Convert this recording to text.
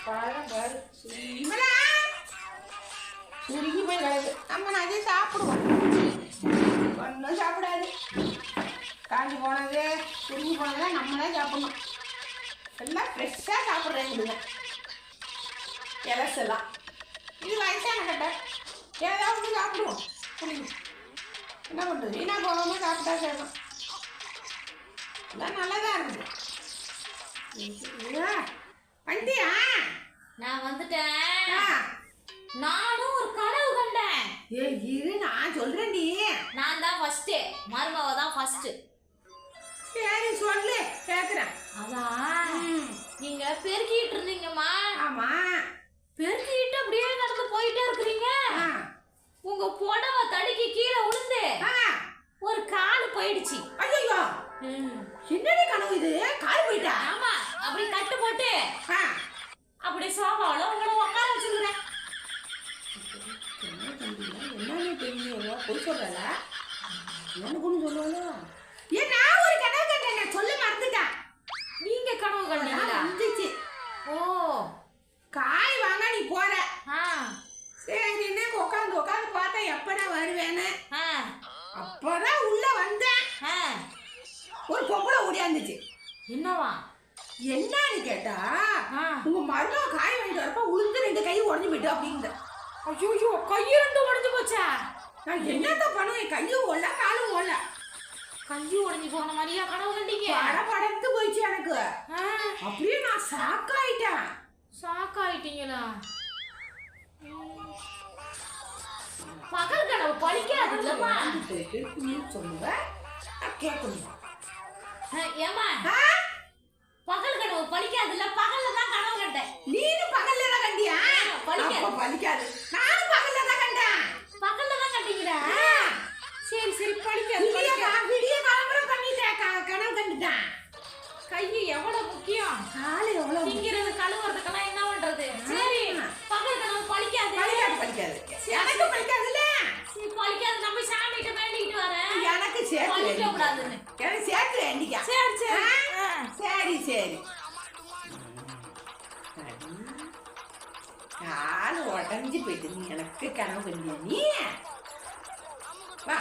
பழம் பாரு இவளா சுருங்கி போய் கிடக்கு. நம்ம அதே சாப்பிடுவோம், ஒன்றும் சாப்பிடாது. காஞ்சி போனது சுருங்கி போனதை நம்ம தான் சாப்பிடணும். எல்லாம் ஃப்ரெஷ்ஷாக சாப்பிட்றேங்குதுங்க இலசெல்லாம். இது வயசான கட்டை, ஏதாவது சாப்பிடுவோம். புரியுது என்ன பண்ணுறது, வீணாக போகாமல் சாப்பிட்டா சேரும். எல்லாம் நல்லதாக இருக்குது. வண்டியா நான் வந்துட்டேன். நானும் ஒரு கனவு கண்டேன். இரு நான் சொல்றேன்டி. நான் தான் ஃபர்ஸ்ட், மருமவ தான் ஃபர்ஸ்ட். சரி சொல்லு கேக்குறேன். அதான் நீங்க பெருக்கிட்டு இருந்தீங்கம்மா. ஆமா, பெருக்கிட்டு அப்படியே நடந்து போயிட்டே இருக்கிறீங்க. உங்க புடவை தடுக்கி கீழே விழுந்து ஒரு கால் போயிடுச்சு. ஐயோ என்னடி கனவு இது, கால் போயிட்டா? ஆமா, அப்படி கட்டு போட்டு அப்படி சோபாவில் உங்களை உட்கார வச்சிருக்கிறேன். என்னன்னு தெரியும், போய் சொல்றல எனக்குன்னு சொல்லுவாங்க. ஏன் நான் ஒரு கனவு கண்டேன், சொல்ல மறந்துட்டேன். நீங்க கனவு கண்டீங்களா? வந்துச்சு. ஓ, காய் வாங்க நீ போற. சரின்னு உட்காந்து உட்காந்து பார்த்தா எப்படா வருவேன்னு. அப்பதான் உள்ள வந்தேன். ஒரு பொம்பளை ஓடியாந்துச்சு. என்னவா? என்னன்னு கேட்டா, உங்க மருமக காய் வாங்கிட்டு வரப்ப உளுந்து 2 கை உடஞ்சு போயிட்டு அப்படிங்க. ஐயோ, கை 2 உடஞ்சு போச்சா? நான் என்னத்த பண்ணுவேன், கையும் ஓடல காலும் ஓடல. கை உடஞ்சி போன மாதிரியா கனவு கண்டீங்க? படபடத்து போயிடுச்சு எனக்கு. அப்படியே நான் ஷாக்காயிட்டேன். ஷாக்காயிட்டீங்களா? பகல் கனவு பழிக்காது இல்லம்மா. சொல்லுவேன் கேட்கணும். ஏமா பகல் கனவு பழிக்காது இல்ல? பகல்ல தான் கனவு கண்டேன். நீனு பகல்ல தான் கண்டியா? பழிக்காது. நானும் பகல்ல தான் கண்டேன். பகல்ல தான் கண்டீங்களா? சரி சரி, பழிக்காது. விடிய காலம்பரம் பண்ணிட்டேன், கனவு கண்டுட்டேன். கை எவ்வளவு முக்கியம், காலை எவ்வளவு திங்கிறது கழுவுறதுக்கெல்லாம் என்ன பண்றது? சரி, பகல் கனவு பழிக்காது. பழிக்காது எனக்கு பழிக்காதுல்ல. சரி பழிக்காது, நம்ம சாமிகிட்ட வேண்டிக்கிட்டு வரேன். எனக்கு சேர்த்து பழிக்க கூடாதுன்னு. எனக்கு சேர்த்து வேண்டிக்க. சரி சரி சரி சரி. கால் உடஞ்சி போயிட்டு நீ எனக்கு கனவு கண்டியா? நீ வா